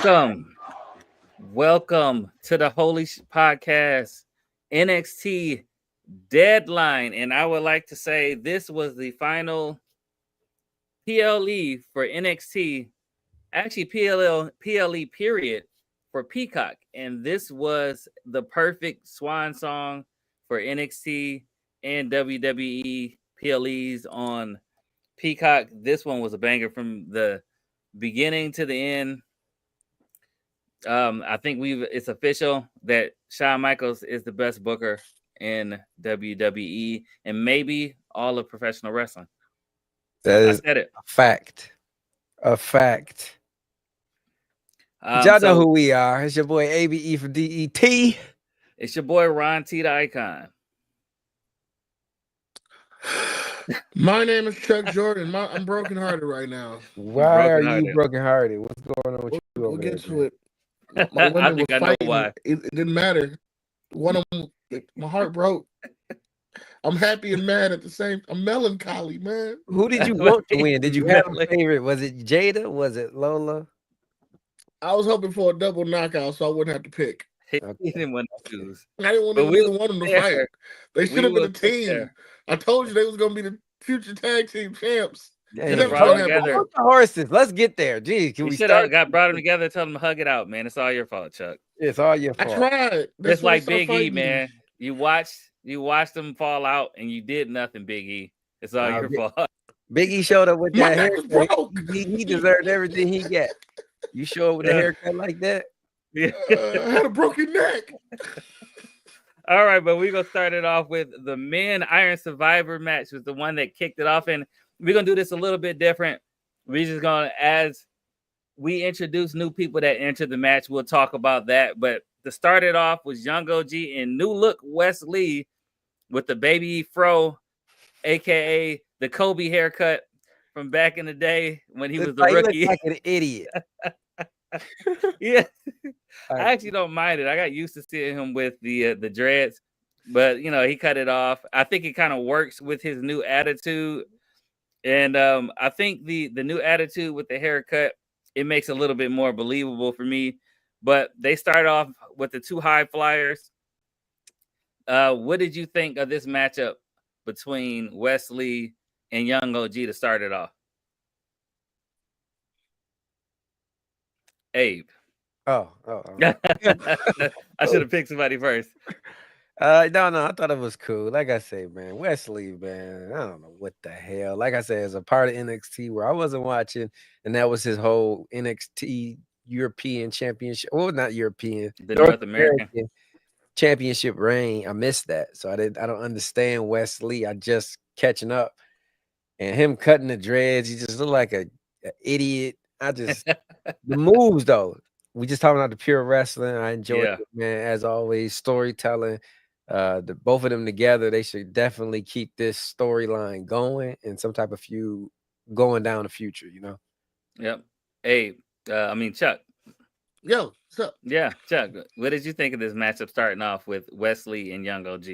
Welcome to the Holy Shhh Podcast, NXT Deadline. And I would like to say this was the final PLE for NXT, actually PLE period for Peacock. And this was the perfect swan song for NXT and WWE PLEs on Peacock. This one was a banger from the beginning to the end. I think it's official that Shawn Michaels is the best booker in WWE and maybe all of professional wrestling. That is I said it. a fact. A fact. Y'all know who we are. It's your boy ABE from DET. It's your boy Ron T, the Icon. My name is Chuck Jordan. I'm brokenhearted right now. Why are you brokenhearted? What's going on with you? We'll get to it. My women were fighting. Why. It didn't matter. One of them, my heart broke. I'm happy and mad at the same. I'm melancholy, man. Who did you want to win? Did you have a favorite? Was it Jada? Was it Lola? I was hoping for a double knockout, so I wouldn't have to pick. He didn't want to choose. I didn't want them to fight. They should have been a team. I told you they was going to be the future tag team champs. Yeah, brought them together. The horses. Let's get there. Geez, can we start? Brought them together. Tell them to hug it out, man. It's all your fault, Chuck. It's all your fault. I tried. It's like Big E, man. You watched them fall out, and you did nothing, Big E. It's all your fault. Big E showed up with that haircut. He deserved everything he got. You show up with a haircut like that. Yeah. I had a broken neck. All right, but we're gonna start it off with the men Iron Survivor match. Was the one that kicked it off, and we're gonna do this a little bit different. We're just gonna, as we introduce new people that enter the match, we'll talk about that. But to start it off was Young OG and new look Wes Lee with the baby fro, aka the Kobe haircut from back in the day when he was the rookie. He looked like an idiot. Yeah, I actually don't mind it. I got used to seeing him with the dreads, but he cut it off. I think it kind of works with his new attitude, and I think the new attitude with the haircut, it makes it a little bit more believable for me. But they start off with the two high flyers. What did you think of this matchup between Wes Lee and Young OG to start it off? Abe. Oh. I should have picked somebody first. No, I thought it was cool. Like I say, man, Wes Lee, man, I don't know what the hell. Like I said, as a part of NXT where I wasn't watching, and that was his whole NXT European Championship. Well, not European, the North American Championship reign. I missed that, so I don't understand Wes Lee. I just catching up, and him cutting the dreads. He just looked like an idiot. The moves though. We just talking about the pure wrestling. I enjoyed it, man. As always, storytelling. The both of them together, they should definitely keep this storyline going and some type of feud going down the future. Yep. Hey, Chuck. Yo, what's up? Yeah, Chuck. What did you think of this matchup starting off with Wes Lee and Young OG?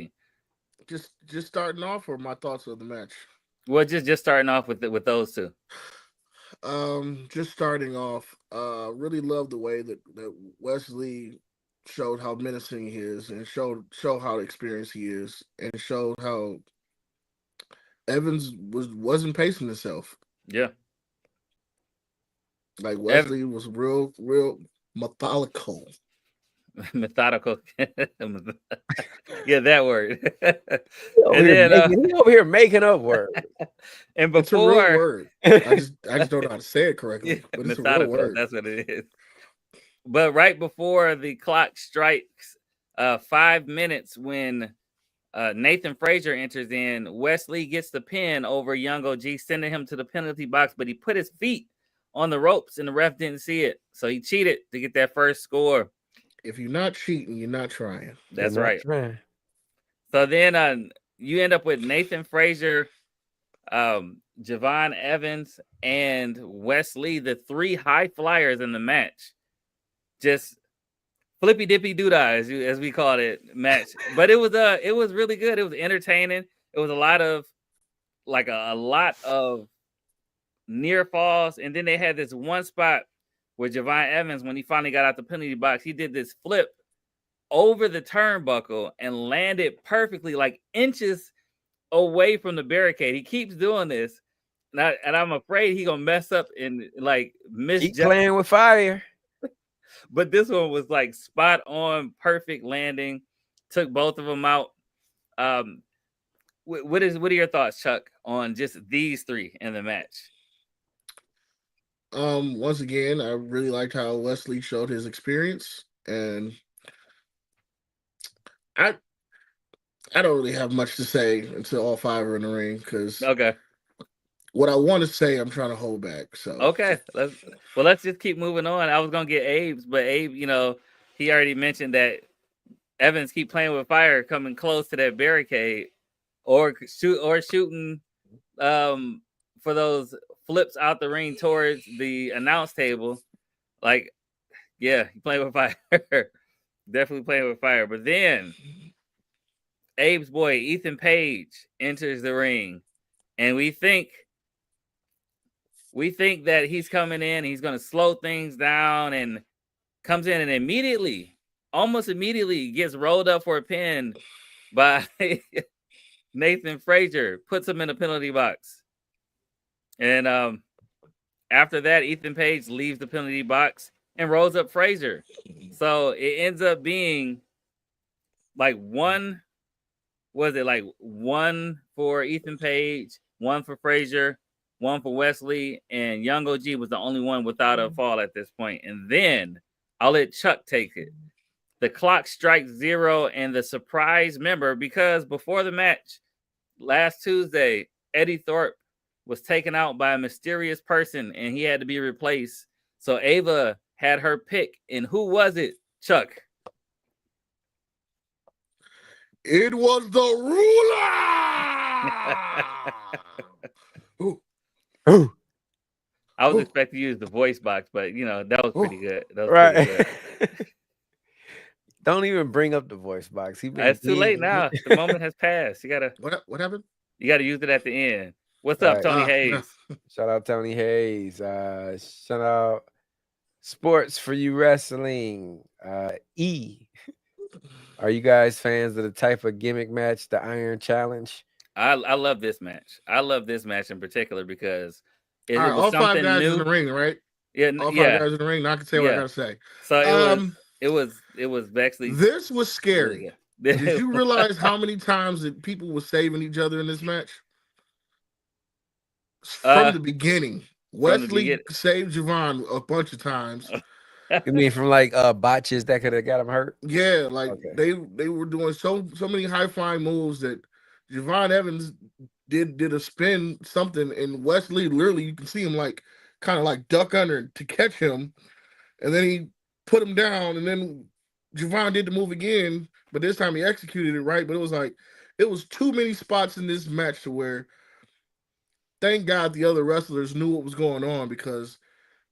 Just starting off, or my thoughts of the match? Well, just starting off with those two. Just starting off, really love the way that Wes Lee showed how menacing he is, and showed how experienced he is, and showed how Evans wasn't pacing himself. Yeah, like Wes Lee was real methodical. Methodical. Yeah, that word. He over here making up words. And before, it's a real word. I just don't know how to say it correctly. But it's a real word. That's what it is. But right before the clock strikes 5 minutes, when Nathan Frazier enters in, Wes Lee gets the pin over Young OG, sending him to the penalty box. But he put his feet on the ropes, and the ref didn't see it, so he cheated to get that first score. If you're not cheating, you're not trying. That's right. So then you end up with Nathan Frazier, Javon Evans, and Wes Lee, the three high flyers in the match. Just flippy dippy doodah, as we called it, match. But it was really good. It was entertaining. It was a lot of near falls, and then they had this one spot with Javon Evans when he finally got out the penalty box. He did this flip over the turnbuckle and landed perfectly, like inches away from the barricade. He keeps doing this, and I'm afraid he gonna mess up and like miss. Keep playing with fire. But this one was like spot on, perfect landing. Took both of them out. What are your thoughts, Chuck, on just these three in the match? Once again, I really liked how Wesley showed his experience, and I don't really have much to say until all five are in the ring, because Okay. what I want to say, I'm trying to hold back. So okay, let's just keep moving on. I was gonna get Abe's, but Abe, he already mentioned that Evans keep playing with fire, coming close to that barricade, or shooting for those flips out the ring towards the announce table. Like, yeah, he playing with fire. Definitely playing with fire. But then Abe's boy, Ethan Page, enters the ring, and we think that he's coming in, he's going to slow things down, and comes in and almost immediately gets rolled up for a pin by Nathan Frazier, puts him in a penalty box. And after that, Ethan Page leaves the penalty box and rolls up Frazier. So it ends up being like one for Ethan Page, one for Frazier, one for Wesley, and Young OG was the only one without a fall at this point. And then I'll let Chuck take it. The clock strikes 0, and the surprise member, because before the match last Tuesday, Eddie Thorpe was taken out by a mysterious person, and he had to be replaced. So Ava had her pick, and who was it, Chuck? it was the ruler. Ooh. I was expecting to use the voice box, but that was pretty good. That was Right. pretty good. Don't even bring up the voice box. It's too late now. The moment has passed. You gotta. What happened? You gotta use it at the end. What's up, Right. Tony Hayes? Shout out Tony Hayes. Shout out Sports for You Wrestling. E. Are you guys fans of the type of gimmick match, the Iron Challenge? I love this match. I love this match in particular because it was all something five guys new. in the ring, right? Yeah, all five guys in the ring. Now I can say what I gotta say. So it was actually. This was scary. Did you realize how many times that people were saving each other in this match? From the beginning, Wesley saved Javon a bunch of times. You mean from like botches that could have got him hurt? Yeah, like they were doing so many high flying moves that Javon Evans did a spin something, and Wesley literally, you can see him like kind of like duck under to catch him, and then he put him down, and then Javon did the move again, but this time he executed it right. But it was too many spots in this match to where, thank God the other wrestlers knew what was going on, because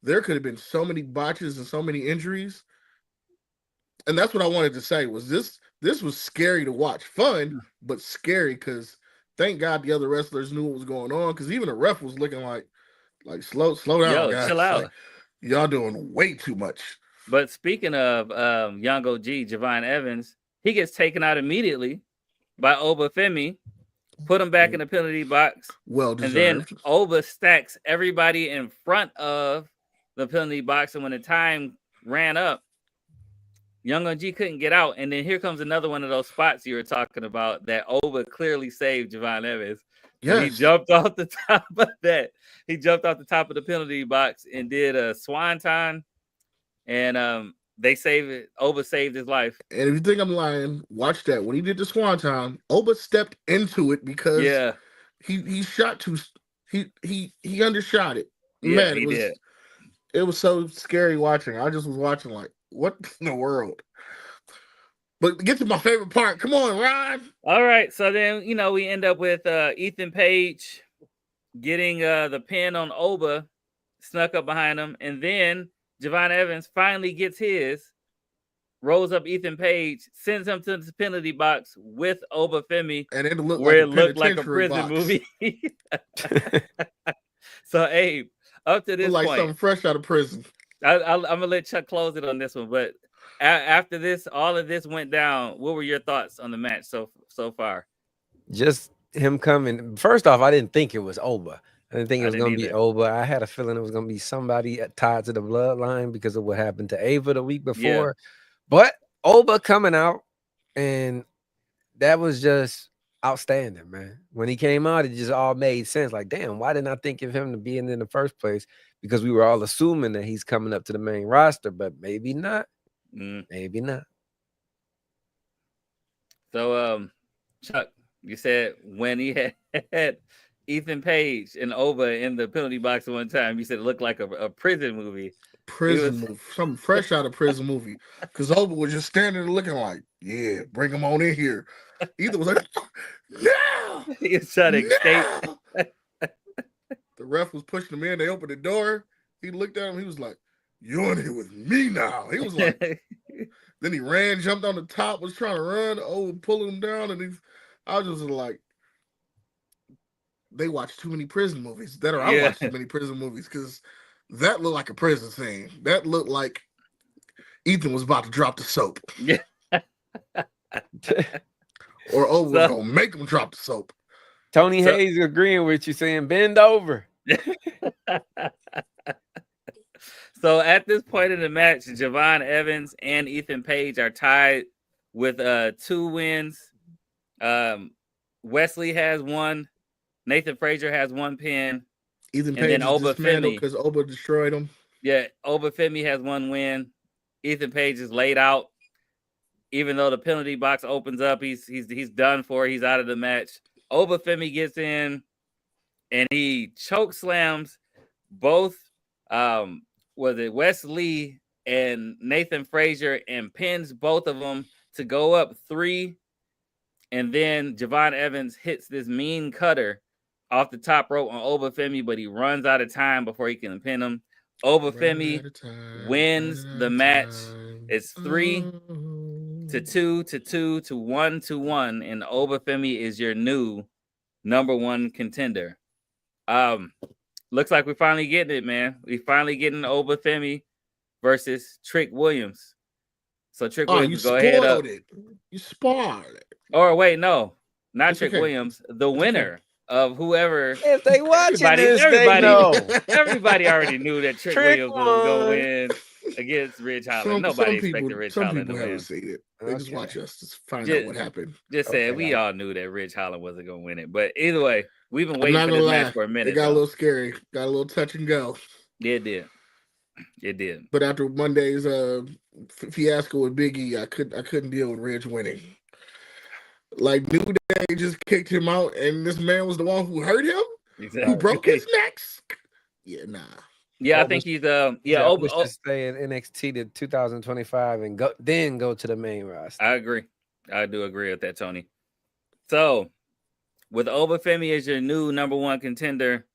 there could have been so many botches and so many injuries. And that's what I wanted to say, was this was scary to watch. Fun, but scary, because thank God the other wrestlers knew what was going on, because even the ref was looking like slow down, guys. Chill out. Like, y'all doing way too much. But speaking of Young OG, Javon Evans, he gets taken out immediately by Oba Femi, put him back in the penalty box. Well deserved. And then Oba stacks everybody in front of the penalty box, and when the time ran up, Young OG couldn't get out. And then here comes another one of those spots you were talking about that Oba clearly saved Javon Evans. Yes. He jumped off the top of that. He jumped off the top of the penalty box and did a swanton. And they saved it. Oba saved his life. And if you think I'm lying, watch that. When he did the swanton, Oba stepped into it because he shot too. He undershot it. Yeah, Man, he did. It was so scary watching. I just was watching like, what in the world? But get to my favorite part. Come on, Ryan. All right. So then, we end up with Ethan Page getting the pin on Oba, snuck up behind him, and then Javon Evans finally gets his, rolls up Ethan Page, sends him to the penalty box with Oba Femi, and it looked where like it looked like a prison movie. So Abe, up to this like point, something fresh out of prison. I'm gonna let Chuck close it on this one, but after this, all of this went down. What were your thoughts on the match so far? Just him coming. First off, I didn't think it was Oba. I didn't think it was going to be either. Oba. I had a feeling it was going to be somebody tied to the bloodline because of what happened to Ava the week before. But Oba coming out, and that was just outstanding, man. When he came out, it just all made sense. Like, damn, why didn't I think of him to be in the first place? Because we were all assuming that he's coming up to the main roster, but maybe not. Maybe not. So, Chuck, you said when he had Ethan Page and Oba in the penalty box one time, you said it looked like a prison movie. Movie, something fresh out of prison movie. Because Oba was just standing there looking like, yeah, bring him on in here. Ethan was like, no! He was trying to escape. The ref was pushing him in. They opened the door. He looked at him. He was like, you're in here with me now. He was like, then he ran, jumped on the top, was trying to run. Oh, pulling him down. And I was just like, they watch too many prison movies. I watch too many prison movies because that looked like a prison scene. That looked like Ethan was about to drop the soap. Yeah. Or Oba was going to make him drop the soap. Tony Hayes agreeing with you, saying, bend over. So at this point in the match, Javon Evans and Ethan Page are tied with 2 wins. Wesley has 1. Nathan Frazier has 1 pin. Ethan Page and then Oba Femi, because Oba destroyed him. Yeah, Oba Femi has 1 win. Ethan Page is laid out. Even though the penalty box opens up, he's done for. He's out of the match. Oba Femi gets in, and he choke slams both. Was it Wesley and Nathan Frazier, and pins both of them to go up 3. And then Javon Evans hits this mean cutter off the top rope on Oba Femi, but he runs out of time before he can pin him. Oba Femi wins the match. It's 3-2 to 2 to 1 to 1, and Oba Femi is your new number 1 contender. Looks like we're finally getting it, man. We finally getting Oba Femi versus Trick Williams. So Trick Williams, go ahead up. You spoiled it. Or wait, no, not Trick Williams. The winner of whoever. If they watching everybody know. Everybody already knew that Trick Williams was going to win against Ridge Holland. Nobody expected Ridge Holland to win. Haven't seen it. They just watch us to find out what happened. Just said we all knew that Ridge Holland wasn't going to win it. But either way, we've been waiting for this match for a minute. It got a little scary. Got a little touch and go. Yeah, it did. It did. But after Monday's fiasco with Big E, I couldn't deal with Ridge winning. Like, New Day just kicked him out, and this man was the one who hurt him? Exactly. Who broke his neck? Yeah, nah. Yeah, I think he's Oba should stay in NXT to 2025 and go to the main roster. I agree. I do agree with that, Tony. So, with Oba Femi as your new number 1 contender,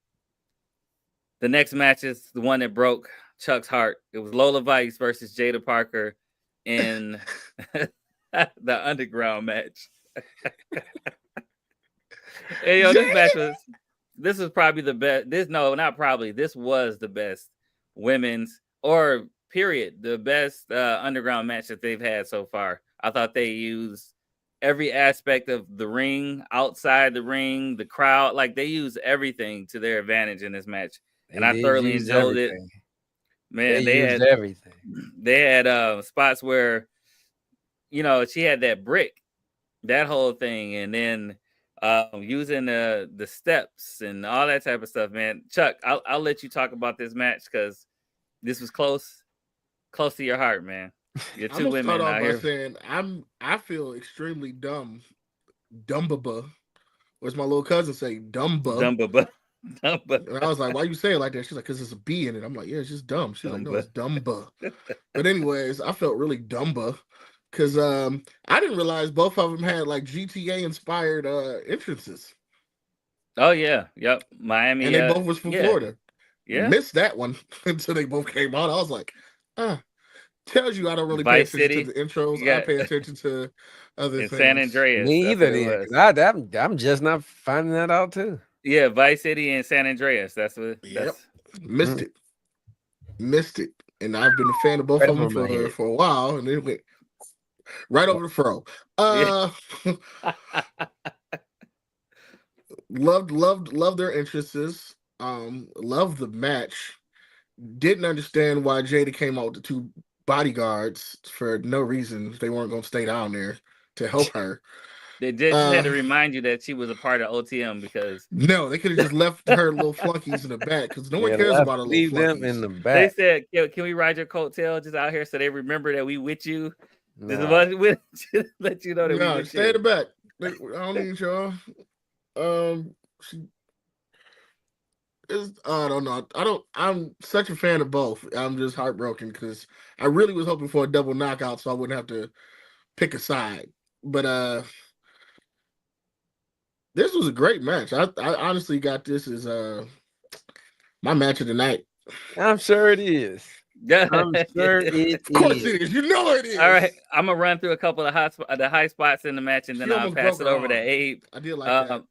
the next match is the one that broke Chuck's heart. It was Lola Vice versus Jada Parker in the Underground match. Hey, yo, this was probably the best. This was the best women's or period, the best Underground match that they've had so far. I thought they used every aspect of the ring, outside the ring, the crowd. Like, they used everything to their advantage in this match. And I thoroughly enjoyed it. Man, they had everything. They had spots where, she had that brick, that whole thing, and then using the steps and all that type of stuff, man. Chuck, I'll let you talk about this match because this was close to your heart, man. You're 2 women out here. Saying I feel extremely dumb. Dumbaba. What's my little cousin say? Dumbaba. And I was like, why you say it like that? She's like, because there's a B in it. I'm like, yeah, it's just dumb. She's like, no, it's Dumba. But anyways, I felt really Dumba because I didn't realize both of them had like GTA inspired entrances. Oh yeah, yep. Miami, and they both was from Florida. Yeah, missed that one until they both came out. I was like, tells you I don't really pay attention to the intros. I pay attention to other things. San Andreas. Me either. I'm just not finding that out too. Yeah, Vice City and San Andreas. That's what. Yep. Missed it. and I've been a fan of both Right of them over my head. for a while, and it went right over the fro. Loved their interests. Loved the match. Didn't understand why Jada came out with the two bodyguards for no reason. They weren't going to stay down there to help her. They just had to remind you that she was a part of OTM because no, they could have just left her little flunkies in the back because no one cares about her little leave them flunkies. in the they back. said, "Can we ride your coattail just out here so they remember that we with you?" This is Nah. what we let you know that we No, with stay in you. the back. I don't need y'all. I don't know. I'm such a fan of both. I'm just heartbroken because I really was hoping for a double knockout so I wouldn't have to pick a side. But this was a great match. I honestly got this as my match of the night. I'm sure it is. I'm sure it is. Of course it is. You know it is. All right, I'm gonna run through a couple of the high spots in the match, and then She I'll almost pass broke it her over to arm. Abe. I did like that.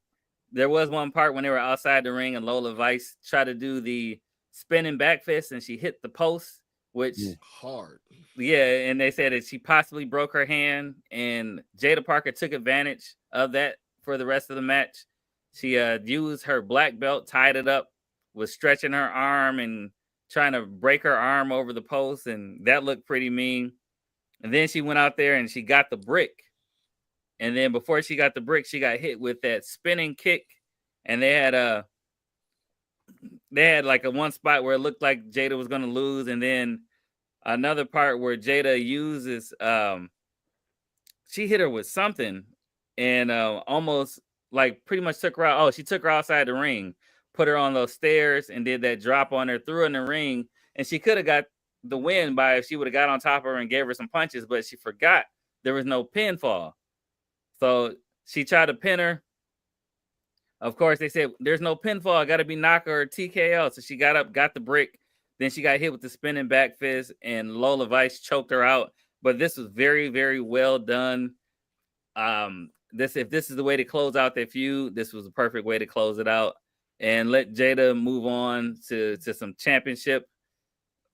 There was one part when they were outside the ring, and Lola Vice tried to do the spinning back fist, and she hit the post, which hard. Yeah, and they said that she possibly broke her hand, and Jada Parker took advantage of that for the rest of the match. She used her black belt, tied it up, was stretching her arm and trying to break her arm over the post, and that looked pretty mean. And then she went out there and she got the brick. And then before she got the brick, she got hit with that spinning kick. And they had like a one spot where it looked like Jada was gonna lose, and then another part where Jada uses she hit her with something and almost like pretty much took her out. Oh, she took her outside the ring, put her on those stairs and did that drop on her, threw her in the ring, and she could have got the win by if she would have got on top of her and gave her some punches, but she forgot there was no pinfall. So she tried to pin her. Of course, they said there's no pinfall, got to be knocker or TKO. So she got up, got the brick. Then she got hit with the spinning back fist, and Lola Vice choked her out. But this was very, very well done. If this is the way to close out their feud, this was the perfect way to close it out and let Jada move on to some championship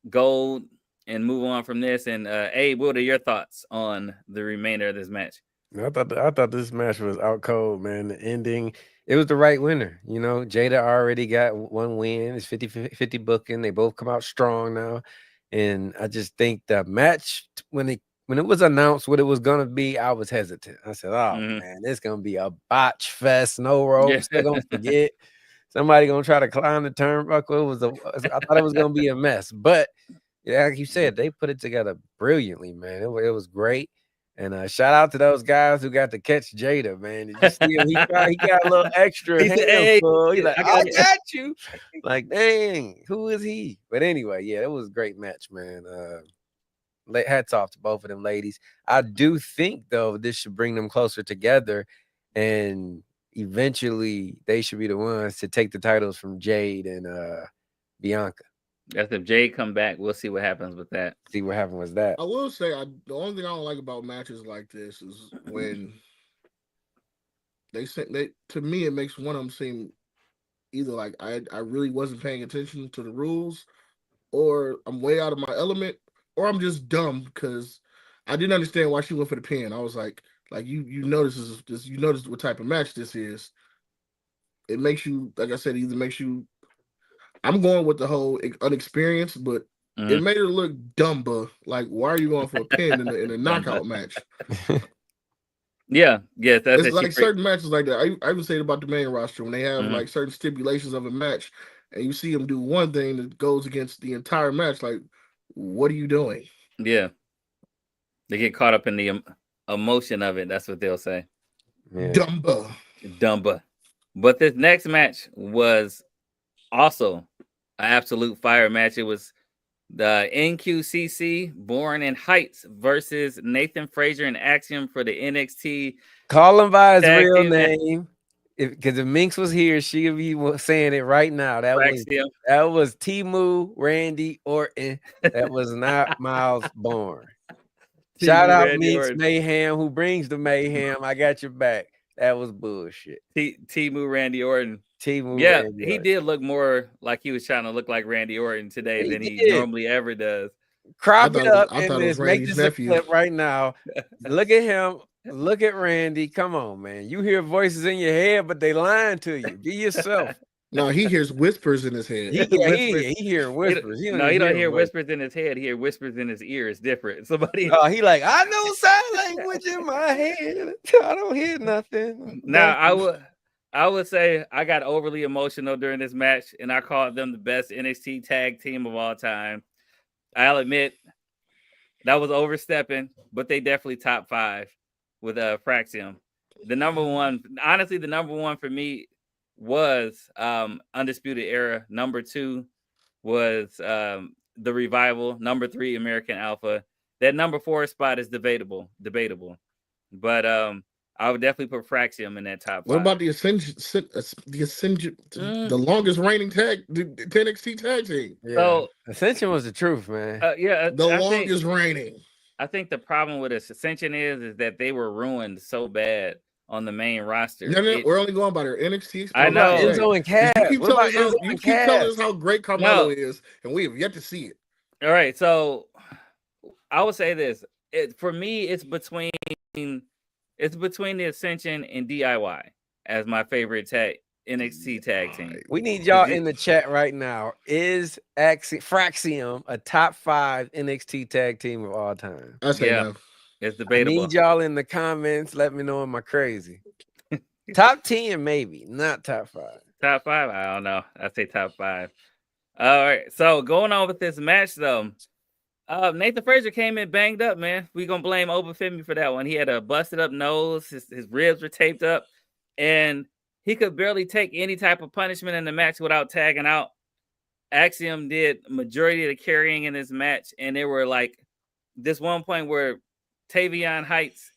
gold and move on from this. And Abe, what are your thoughts on the remainder of this match? I thought this match was out cold, man. The ending, it was the right winner. You know, Jada already got one win. It's 50-50 booking. They both come out strong now. And I just think the match, when it was announced what it was gonna be, I was hesitant. I said, "Oh man, it's gonna be a botch fest, no ropes. They're gonna forget. Somebody gonna try to climb the turnbuckle." I thought it was gonna be a mess, but yeah, like you said, they put it together brilliantly, man. It was great. And shout out to those guys who got to catch Jada, man. Did you see him? He got a little extra handful. He's like, I got you. Like, dang, who is he? But anyway, yeah, it was a great match, man. Hats off to both of them ladies. I do think, though, this should bring them closer together, and eventually they should be the ones to take the titles from Jade and Bianca. That's if Jade come back. We'll see what happens with that. See what happened with that. I will say, the only thing I don't like about matches like this is when to me, it makes one of them seem either like I really wasn't paying attention to the rules, or I'm way out of my element, or I'm just dumb because I didn't understand why she went for the pin. I was like you notice this, you notice what type of match this is. It makes you, like I said, either makes you. I'm going with the whole unexperienced, but it made her look dumber. Like, why are you going for a pin in a knockout match? Yeah, that's it's like certain matches like that. I would say it about the main roster when they have like certain stipulations of a match, and you see them do one thing that goes against the entire match. Like, what are you doing? Yeah, they get caught up in the emotion of it. That's what they'll say. Yeah. Dumba. But this next match was also an absolute fire match. It was the NQCC Born in Heights versus Nathan Frazier and Axiom for the NXT. Call him by his real name. Because if Minx was here, she would be saying it right now. That was Timu Randy Orton. That was not Miles Bourne. Shout out Minx Mayhem, who brings the mayhem. I got your back. That was bullshit. Timu Randy Orton. Randy he did look more like he was trying to look like Randy Orton today than he normally ever does. Crop it up I and thought it was just make Randy's this a nephew. clip right now. Look at him. Look at Randy. Come on, man. You hear voices in your head, but they lying to you. Be yourself. No, he hears whispers in his head. He hear whispers. He don't hear whispers in his head. He hear whispers in his ear. It's different. Somebody. Oh, he like, I know sign language in my head. I don't hear nothing. Now I would say I got overly emotional during this match, and I called them the best NXT tag team of all time. I'll admit that was overstepping, but they definitely top 5 with Fraxium. The number one for me was Undisputed Era. Number 2 was the Revival. Number 3, American Alpha. That number 4 spot is debatable. But I would definitely put Fraxium in that top 5. What about the Ascension? The longest reigning the NXT tag team. Yeah. So Ascension was the truth, man. The longest reigning. I think the problem with Ascension is that they were ruined so bad on the main roster. No, we're only going by their NXT. I know. Enzo and Cass. You keep telling us how great Carmelo is, and we have yet to see it. All right, so I would say this. For me, it's between the Ascension and DIY as my favorite NXT tag team. We need y'all in the chat right now. Is Fraxium a top 5 NXT tag team of all time? I say no. It's debatable. I need y'all in the comments. Let me know, am I crazy? Top 10, maybe, not top 5. Top 5? I don't know. I'd say top 5. All right. So going on with this match, though, Nathan Frazier came in banged up, man. We're going to blame Obafemi for that one. He had a busted up nose. His ribs were taped up, and he could barely take any type of punishment in the match without tagging out. Axiom did majority of the carrying in this match, and there were like this one point where Tavion Heights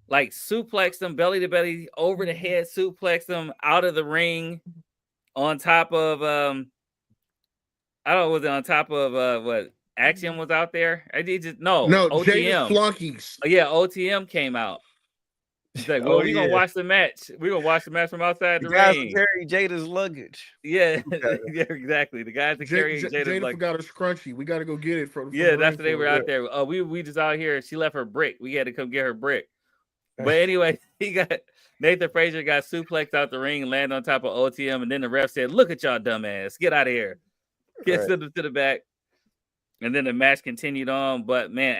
like suplexed him belly to belly over the head, suplexed him out of the ring on top of I don't know, was it on top of what Axiom was out there? OTM. Jada's flunkies. Oh, yeah, OTM came out. He's like, well, we're gonna watch the match. We're gonna watch the match from outside the guys ring. Carry Jada's luggage. Yeah, yeah, exactly. The guys that carry Jada's Jada forgot her scrunchie. We got to go get it from. Yeah, that's what they were out there. We just out here. She left her brick. We had to come get her brick. But anyway, Nathan Frazier got suplexed out the ring, landed on top of OTM, and then the ref said, "Look at y'all, dumbass! Get out of here! Get to the back." And then the match continued on. But man,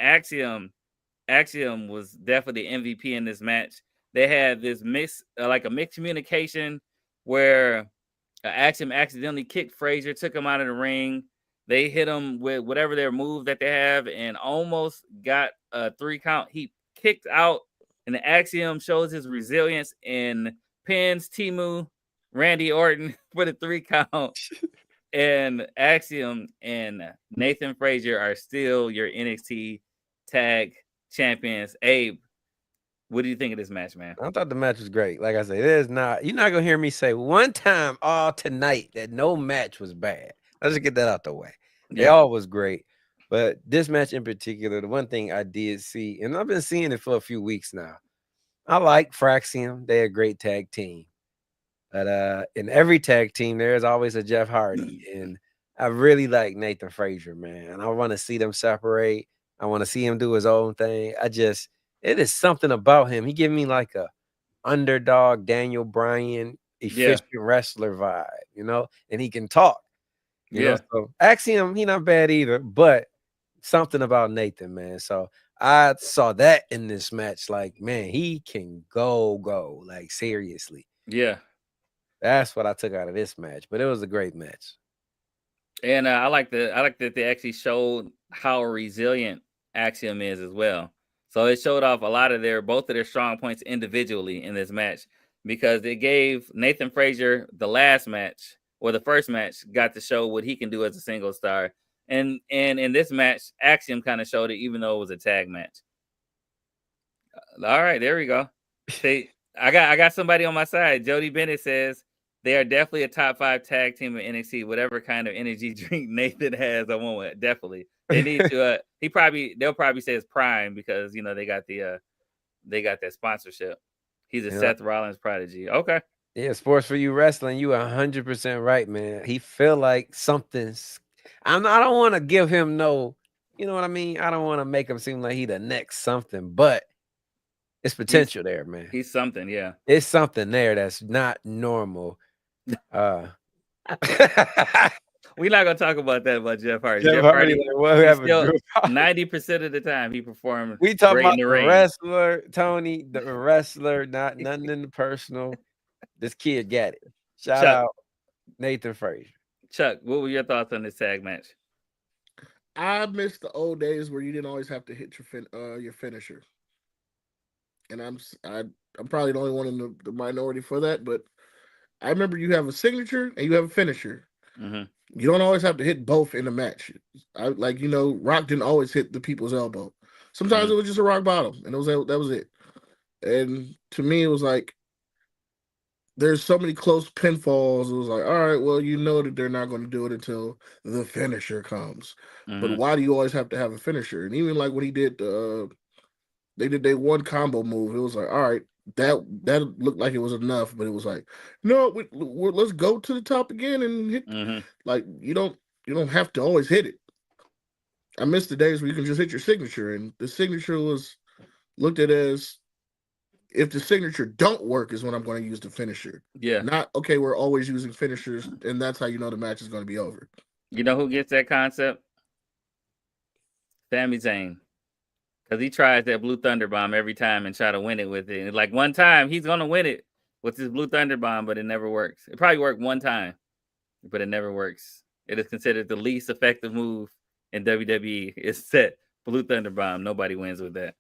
Axiom was definitely the MVP in this match. They had this mixed communication where Axiom accidentally kicked Frazier, took him out of the ring. They hit him with whatever their move that they have and almost got a 3 count. He kicked out, and the Axiom shows his resilience and pins Timu, Randy Orton for the 3 count. And Axiom and Nathan Frazier are still your NXT tag champions. Abe, what do you think of this match, man? I thought the match was great. Like I said, you're not gonna hear me say one time all tonight that no match was bad. Let's just get that out the way. They all was great. But this match in particular, the one thing I did see, and I've been seeing it for a few weeks now, I like Fraxium. They're a great tag team. But in every tag team, there's always a Jeff Hardy. And I really like Nathan Frazier, man. I want to see them separate. I want to see him do his own thing. It is something about him. He gives me like a underdog Daniel Bryan, efficient wrestler vibe, and he can talk. You know? So Axiom, he not bad either, but something about Nathan, man. So I saw that in this match. Like, man, he can go, like seriously. Yeah. That's what I took out of this match, but it was a great match. And I like that they actually showed how resilient Axiom is as well. So it showed off a lot of both of their strong points individually in this match, because it gave Nathan Frazier the first match got to show what he can do as a single star. And in this match, Axiom kind of showed it, even though it was a tag match. All right, there we go. See, I got somebody on my side. Jody Bennett says they are definitely a top 5 tag team in NXT. Whatever kind of energy drink Nathan has, I want it. Definitely. They need to. They'll probably say it's Prime, because they got that sponsorship. He's a Seth Rollins prodigy. Okay. Yeah, Sports for You Wrestling. You 100% right, man. He feel like something's. I don't want to give him no you know what I mean? I don't want to make him seem like he the next something, but it's potential there, man. He's something, yeah. It's something there that's not normal. We're not gonna talk about that about Jeff Hardy. Jeff Hardy, like, what happened? 90% of the time he performed. We talking great about in the the ring. wrestler, Tony, the wrestler, not nothing in the personal. This kid got it. Shout out Nathan Frazier. Chuck, what were your thoughts on this tag match? I miss the old days where you didn't always have to hit your finisher. And I'm probably the only one in the minority for that, but I remember you have a signature and you have a finisher. Mm-hmm. You don't always have to hit both in the match. Rock didn't always hit the people's elbow. Sometimes it was just a rock bottom, and that was it. And to me, it was like there's so many close pinfalls. It was like, all right, well, you know that they're not going to do it until the finisher comes. Mm-hmm. But why do you always have to have a finisher? And even like when he did, they did their one combo move. It was like, all right, that looked like it was enough, but it was like, no, let's go to the top again and hit. Mm-hmm. Like you don't have to always hit it. I miss the days where you can just hit your signature, and the signature was looked at as if the signature don't work is when I'm going to use the finisher. Yeah. Not okay. We're always using finishers, and that's how you know the match is going to be over. You know who gets that concept? Sami Zayn. Because he tries that Blue Thunder Bomb every time and try to win it with it. And like one time, he's going to win it with his Blue Thunder Bomb, but it never works. It probably worked one time, but it never works. It is considered the least effective move in WWE. It's that Blue Thunder Bomb. Nobody wins with that.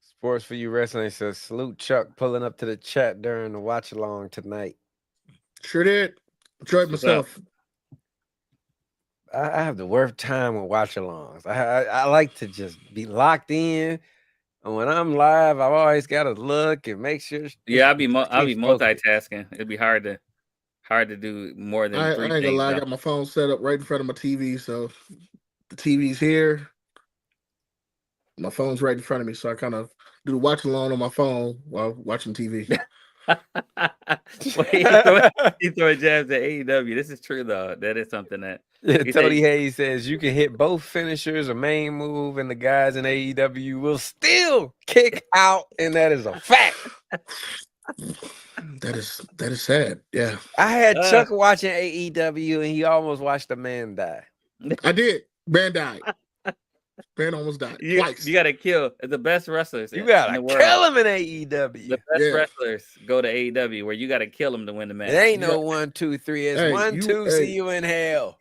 Sports for You Wrestling says, salute Chuck pulling up to the chat during the watch along tonight. Sure did. Enjoyed myself. I have the worst time with watch alongs. I like to just be locked in. And when I'm live, I've always got to look and make sure. Yeah, I'll be multitasking. It'd be hard to do more than three things. I ain't gonna lie, I got my phone set up right in front of my TV, so the TV's here. My phone's right in front of me, so I kind of do the watch along on my phone while watching TV. He throwing jabs at AEW. This is true though. That is something that Tony Hayes says you can hit both finishers, a main move, and the guys in AEW will still kick out, and that is a fact. That is sad. Yeah, I had Chuck watching AEW, and he almost watched a man die. I did. Man died. Man almost died twice. You gotta kill the best wrestlers. You gotta kill him in AEW. The best wrestlers go to AEW, where you gotta kill them to win the match. It ain't no 1, 2, 3. It's 1, 2. See you in hell.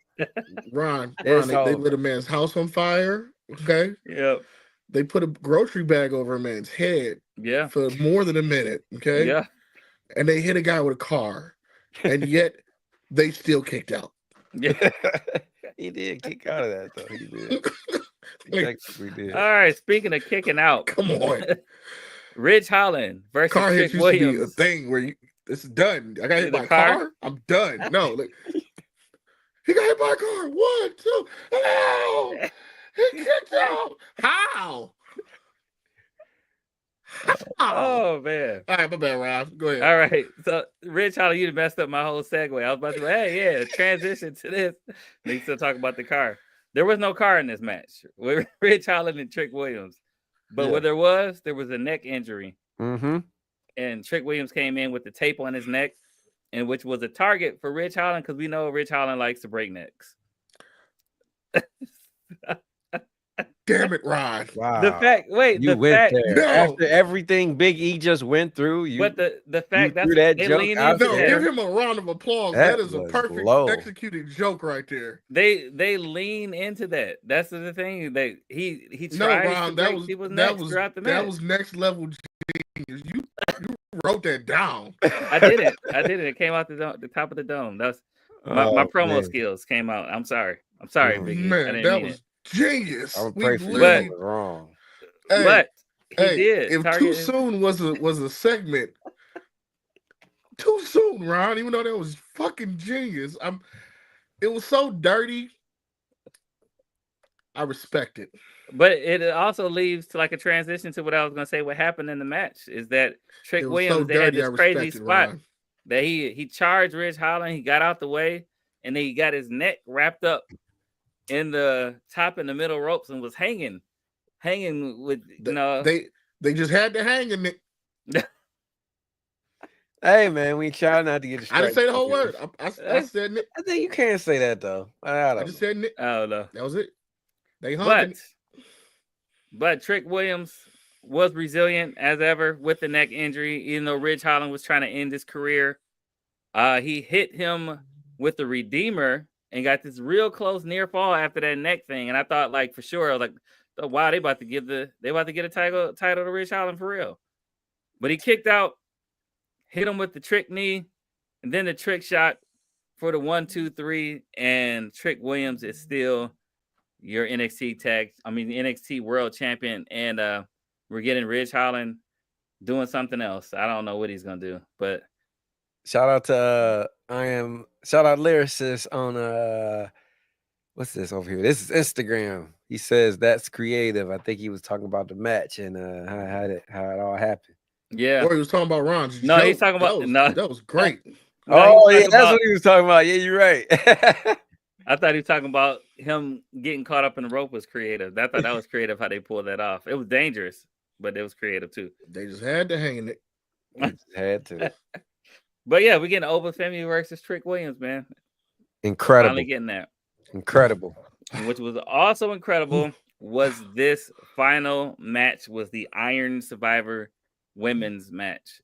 Ron, they lit a man's house on fire. Okay. Yep. They put a grocery bag over a man's head. Yeah. For more than a minute. Okay. Yeah. And they hit a guy with a car, and yet they still kicked out. Yeah. He did kick out of that though. He did. We did. All right. Speaking of kicking out, come on. Ridge Holland versus car Trick hits used Williams. to be a thing where this is done. I got hit by a car. I'm done. No, like he got hit by a car. 1, 2. Oh, he kicked out. How? Oh man! All right, my bad, Rob. Go ahead. All right, so Rich Holland, you messed up my whole segue. I was about to say, hey, yeah, transition to this. They still talk about the car. There was no car in this match with Rich Holland and Trick Williams, but where there was a neck injury. Mm-hmm. And Trick Williams came in with the tape on his neck, and which was a target for Rich Holland because we know Rich Holland likes to break necks. Damn it, Ron. Wow. The fact there. No. After everything Big E just went through, but the fact that they leaned into give him a round of applause. That is a perfect executed joke right there. They lean into that. That's the thing. He tried to break people's necks throughout the match. That was next level genius. You wrote that down. I did it. It came out the top of the dome. That's my promo skills came out. I'm sorry, Big E. Man, that was genius. I'm afraid that was wrong. But he did. If too soon was a segment, too soon, Ron. Even though that was fucking genius, it was so dirty. I respect it. But it also leads to like a transition to what I was gonna say. What happened in the match is that Trick Williams had this crazy spot that he charged Ridge Holland. He got out the way, and then he got his neck wrapped up in the top and the middle ropes and was hanging with They just had to hang in it. Hey man, we try not to get I didn't distracted. say the whole word. I said Nick. I think you can't say that though. I just said Nick. I don't know. That was it. They hung but Trick Williams was resilient as ever with the neck injury, even though Ridge Holland was trying to end his career. He hit him with the Redeemer and got this real close near fall after that neck thing. And I thought, like, for sure, like, wow, they about to get a title to Ridge Holland for real. But he kicked out, hit him with the trick knee, and then the trick shot for the 1, 2, 3. And Trick Williams is still your NXT World Champion. And we're getting Ridge Holland doing something else. I don't know what he's gonna do, but shout out to Lyricist on what's this over here? This is Instagram. He says that's creative. I think he was talking about the match and how it all happened. Yeah. Or he was talking about Ron. No, he's talking about that was great. Oh yeah, that's what he was talking about. Yeah, you're right. I thought he was talking about him getting caught up in the rope was creative. I thought that was creative how they pulled that off. It was dangerous, but it was creative too. They just had to hang in it. Had to. But yeah, we're getting Oba Femi versus Trick Williams, man. Incredible. Finally getting that. Incredible. And which was also incredible was this final match was the Iron Survivor women's match.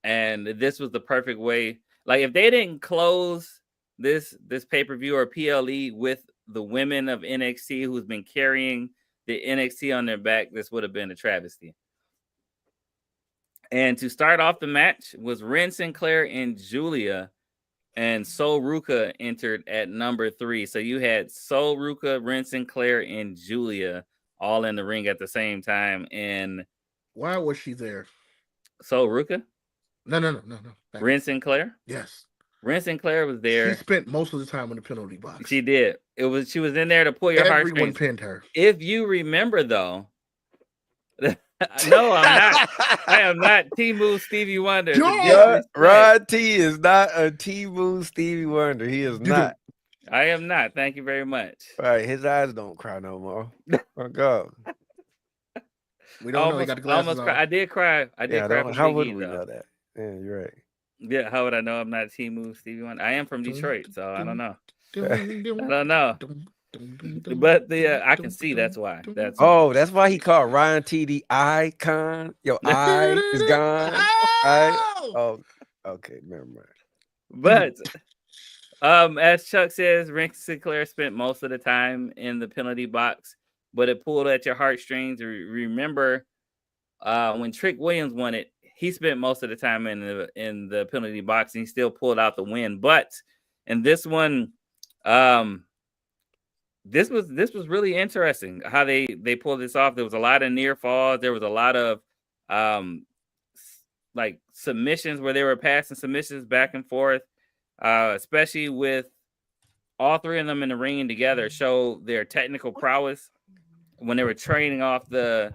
And this was the perfect way. Like if they didn't close this pay-per-view or PLE with the women of NXT who's been carrying the NXT on their back, this would have been a travesty. And to start off the match was Ren Sinclair and Julia, and Sol Ruka entered at number 3. So you had Sol Ruka, Ren Sinclair, and Julia all in the ring at the same time. And why was she there? Sol Ruka? No. Ren Sinclair? Yes. Ren Sinclair was there. She spent most of the time in the penalty box. She did. She was in there to pull your heartstrings. Everyone pinned her. If you remember, though, no, I'm not. I am not T-Move Stevie Wonder. Rod T is not a T-Move Stevie Wonder. He is not. I am not. Thank you very much. All right, his eyes don't cry no more. Oh God. We don't know. He got the glasses on. I did cry. Cry. How would we know that? Yeah, you're right. Yeah, how would I know I'm not T-Move Stevie Wonder? I am from Detroit, so I don't know. I don't know. But I can see that's why. That's why he called Ryan T the icon. Your eye is gone. Oh, okay, never mind. But as Chuck says, Ren Sinclair spent most of the time in the penalty box, but it pulled at your heartstrings. Remember when Trick Williams won it, he spent most of the time in the penalty box and he still pulled out the win. But in this one, this was really interesting how they pulled this off. There was a lot of near falls. There was a lot of like submissions where they were passing submissions back and forth, especially with all three of them in the ring together show their technical prowess when they were trading off the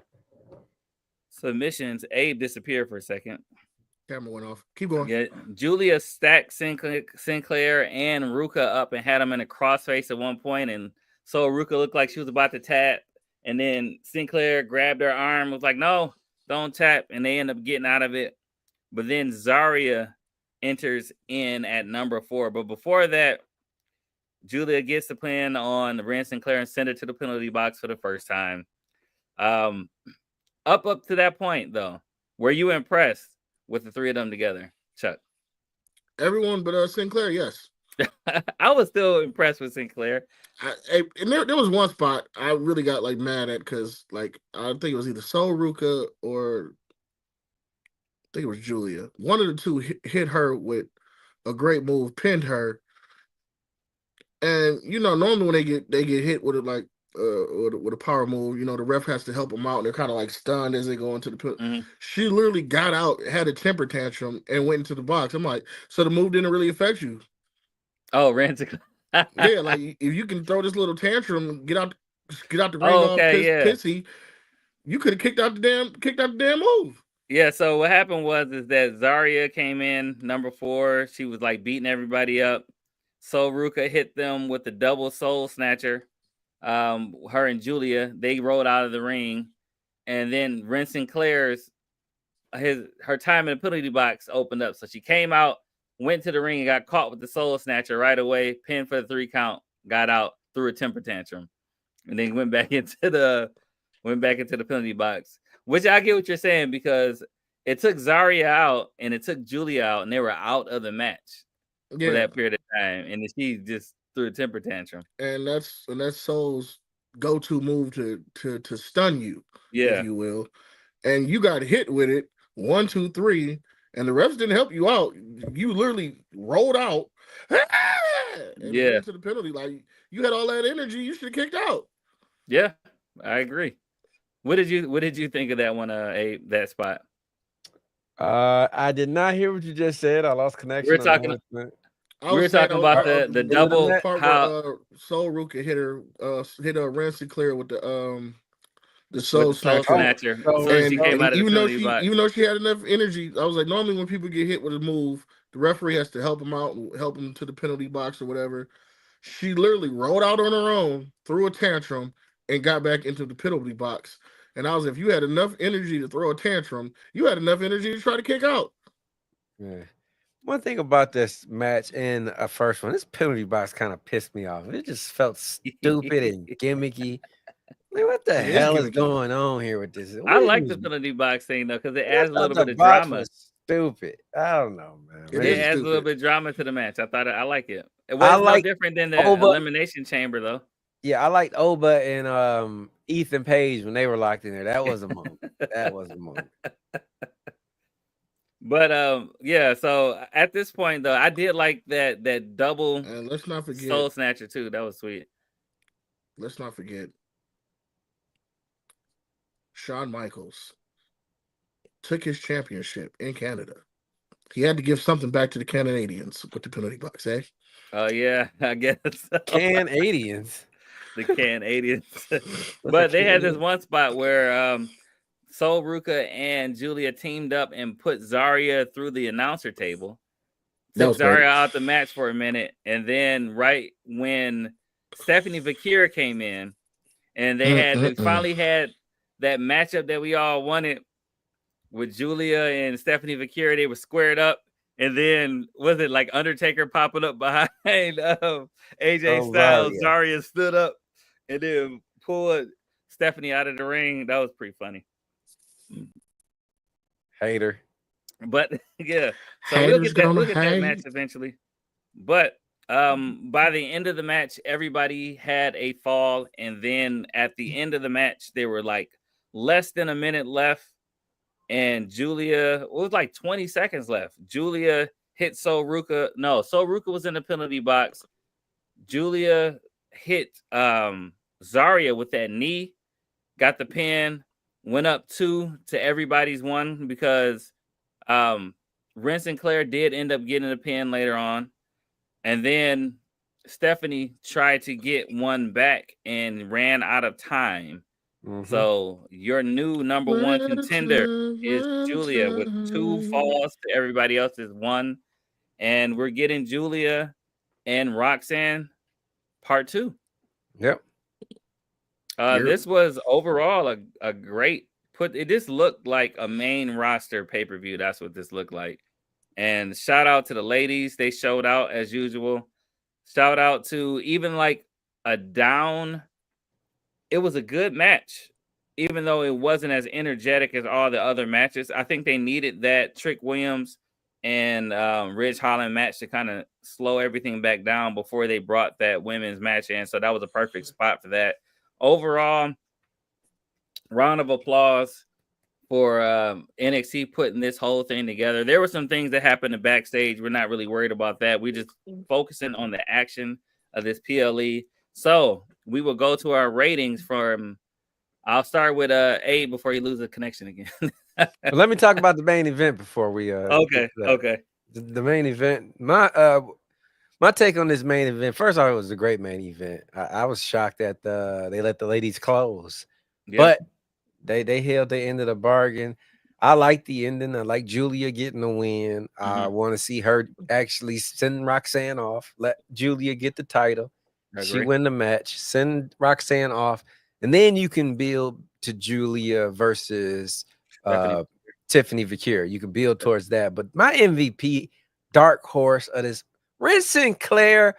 submissions. Abe disappeared for a second. Camera went off. Keep going. Yeah, Julia stacked Sinclair and Ruka up and had them in a crossface at one point, and so Ruka looked like she was about to tap, and then Sinclair grabbed her arm, was like, "No, don't tap," and they end up getting out of it. But then Zarya enters in at number 4. But before that, Julia gets the plan on Ren Sinclair and send it to the penalty box for the first time. Up to that point, though, were you impressed with the three of them together, Chuck? Everyone but Sinclair, yes. I was still impressed with Sinclair. And there was one spot I really got like mad at because like I think it was either Sol Ruka or I think it was Julia. One of the two hit her with a great move, pinned her, and normally when they get hit with it like with a power move, the ref has to help them out. And they're kind of like stunned as they go into the pit. Mm-hmm. She literally got out, had a temper tantrum, and went into the box. I'm like, so the move didn't really affect you? Oh, Rantic. Yeah, like if you can throw this little tantrum, get out the ring, pissy, you could have kicked out the damn move. Yeah. So what happened was that Zarya came in number 4. She was like beating everybody up. So Ruka hit them with the double soul snatcher. her and Julia, they rolled out of the ring, and then Ren Sinclair's her time in the penalty box opened up. So she came out, went to the ring, and got caught with the soul snatcher right away, pinned for the 3 count, got out, threw a temper tantrum, and then went back into the penalty box. Which I get what you're saying, because it took Zarya out and it took Julia out, and they were out of the match for that period of time, and she just threw a temper tantrum. And that's Soul's go-to move to stun you, if you will. And you got hit with it 1, 2, 3, and the refs didn't help you out. You literally rolled out and went to the penalty. Like, you had all that energy, you should have kicked out. Yeah, I agree. What did you think of that one, that spot? I did not hear what you just said. I lost connection. We were talking about the double how Soul Ruka hit a Ren Sinclair with the soul snatcher. So she came out of even though she had enough energy, I was like, normally when people get hit with a move, the referee has to help them out, help them to the penalty box or whatever. She literally rolled out on her own, threw a tantrum, and got back into the penalty box. And I was, if you had enough energy to throw a tantrum, you had enough energy to try to kick out. Yeah. One thing about this match and a first one, this penalty box kind of pissed me off. It just felt stupid and gimmicky. Like, what the hell is going on here with this? I like the penalty box thing though, because it adds a little bit of drama. Stupid. I don't know, man. It adds a little bit of drama to the match. I like it. It was no different than the Elimination Chamber though. Yeah, I liked Oba and Ethan Page when they were locked in there. That was a moment. That was a moment. But yeah, so at this point though, I did like that double, and let's not forget soul snatcher too. That was sweet. Let's not forget Shawn Michaels took his championship in Canada. He had to give something back to the Canadians with the penalty box, eh? Oh yeah, I guess so. Canadians. The Canadians. But they had this one spot where Sol Ruka and Julia teamed up and put Zarya through the announcer table. Took Zarya out the match for a minute, and then right when Stephanie Vakira came in, and they finally had that matchup that we all wanted with Julia and Stephanie Vakira. They were squared up, and then was it like Undertaker popping up behind AJ Styles? Right, Zarya stood up and then pulled Stephanie out of the ring. That was pretty funny. Hater. But yeah, so we'll get that match eventually. But by the end of the match, everybody had a fall, and then at the end of the match, there were like less than a minute left, and Julia, it was like 20 seconds left. Julia hit Sol Ruka. No, Sol Ruka was in the penalty box. Julia hit Zarya with that knee, got the pin, went up 2 to everybody's 1 because Ren Sinclair did end up getting the pin later on. And then Stephanie tried to get 1 back and ran out of time. Mm-hmm. So your new number 1 contender is Julia with 2 falls to everybody else's 1. And we're getting Julia and Roxanne part 2. Yep. This was overall a great it just looked like a main roster pay-per-view. That's what this looked like. And shout out to the ladies. They showed out as usual. Shout out to even like a down. It was a good match, even though it wasn't as energetic as all the other matches. I think they needed that Trick Williams and Ridge Holland match to kind of slow everything back down before they brought that women's match in. So that was a perfect spot for that. Overall, round of applause for NXT putting this whole thing together. There were some things that happened in backstage. We're not really worried about that. We're just focusing on the action of this PLE. So we will go to our ratings from. I'll start with Abe before you lose the connection again. Let me talk about the main event before we. Okay. The main event. My take on this main event. First off, it was a great main event. I was shocked that they let the ladies close, but they held the end of the bargain. I like the ending. I like Julia getting the win. I want to see her actually send Roxanne off. Let Julia get the title. She win the match. Send Roxanne off, and then you can build to Julia versus Tiffany Vickier. You can build towards that. But my MVP, dark horse of this, Ren Sinclair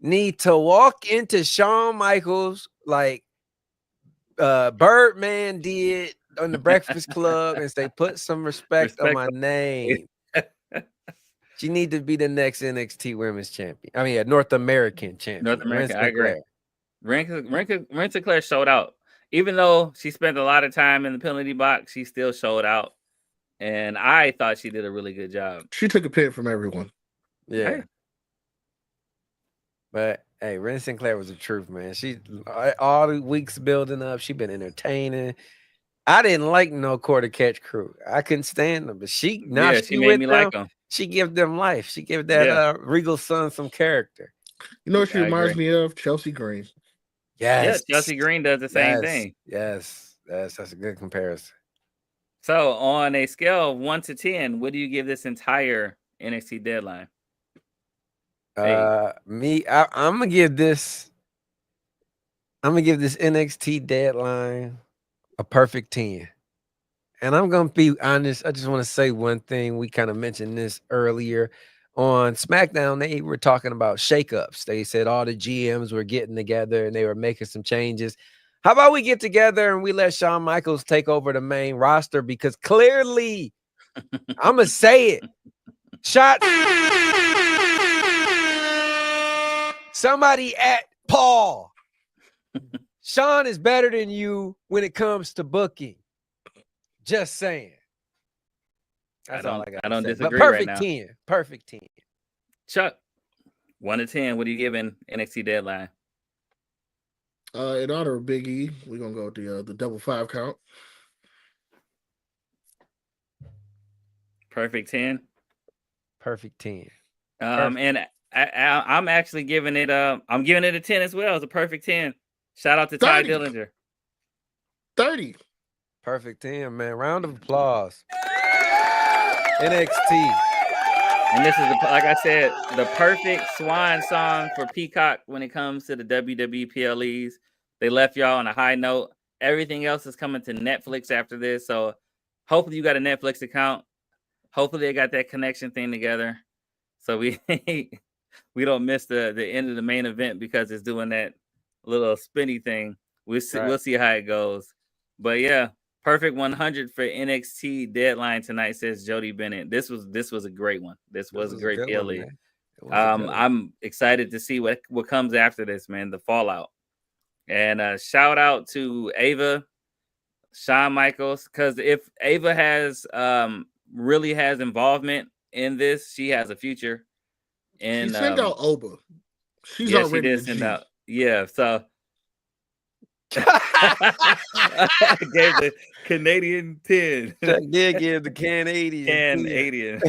need to walk into Shawn Michaels like Birdman did on the Breakfast Club and say, put some respect on my name. She need to be the next NXT Women's Champion. I mean, a North American champion. North American, I agree. Ren Sinclair showed out. Even though she spent a lot of time in the penalty box, she still showed out. And I thought she did a really good job. She took a pin from everyone. Yeah. Hey. But hey, Ren Sinclair was the truth, man. She all the weeks building up, she been entertaining. I didn't like no quarter catch crew. I couldn't stand them, but she made me like them. She give them life. She give that Regal Son some character. You know what she reminds me of? Chelsea Green. Yes. Yeah, Chelsea Green does the same thing. Yes, that's a good comparison. So on a scale of 1 to 10, what do you give this entire NXT Deadline? I'm gonna give this NXT Deadline a perfect 10. And I'm gonna be honest. I just want to say one thing. We kind of mentioned this earlier on SmackDown. They were talking about shakeups. They said all the GMs were getting together and they were making some changes. How about we get together and we let Shawn Michaels take over the main roster? Because clearly, I'm gonna say it. Shots. Somebody at Paul. Shawn is better than you when it comes to booking. Just saying. That's all I got. I don't disagree. But perfect right now. 10. Perfect 10. Chuck, 1 to 10. What are you giving NXT Deadline? In honor of Big E, we're gonna go with the double 5 count. Perfect 10. Perfect 10. And I'm actually giving it I'm giving it a 10 as well. It's a perfect 10. Shout out to 30. Ty Dillinger. 30. Perfect 10, man. Round of applause. NXT. And this is, like I said, the perfect swan song for Peacock when it comes to the WWE PLEs. They left y'all on a high note. Everything else is coming to Netflix after this. So hopefully you got a Netflix account. Hopefully they got that connection thing together. So we don't miss the end of the main event because it's doing that little spinny thing. We'll see how it goes. But yeah, perfect 100 for NXT Deadline tonight, says Jody Bennett. This was a great one. This was a great PLE. I'm excited to see what comes after this, man. The fallout. And shout out to Ava, Shawn Michaels, because if Ava really has involvement in this, she has a future. And she sent out Oba. She's already she did send out. Yeah, so I gave the Canadian 10. Did give the Canadian.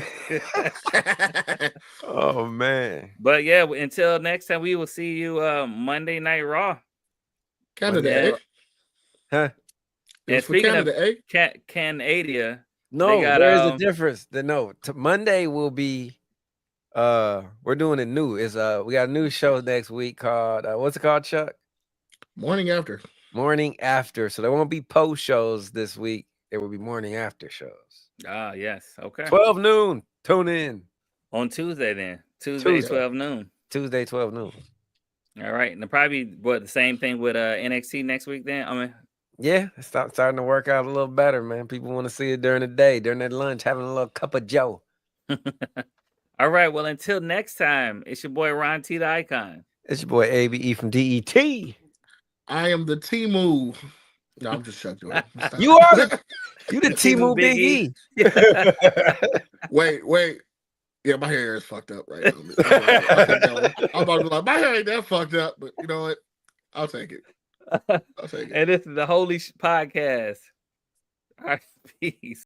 Oh man. But yeah, until next time, we will see you Monday Night Raw. Canada, huh? And speaking Canada, of Canada, no, there's a difference. Monday will be we're doing it new. It's we got a new show next week called what's it called, Chuck? Morning After. Morning After. So there won't be post shows this week. There will be morning after shows. Ah, yes. Okay. 12 noon. Tune in. On Tuesday then. Tuesday. 12 noon. Tuesday, 12 noon. All right. And probably the same thing with NXT next week then? I mean, yeah, it's starting to work out a little better, man. People want to see it during the day, during that lunch, having a little cup of Joe. All right. Well, until next time, it's your boy Ron T. the Icon. It's your boy ABE from DET. I am the T-Move. No, I'm just shut up. You are you the T-Move Big E. Wait. Yeah, my hair is fucked up right now. I'm about to be like, my hair ain't that fucked up, but you know what? I'll take it. And this is the Holy Shhh Podcast. All right, peace.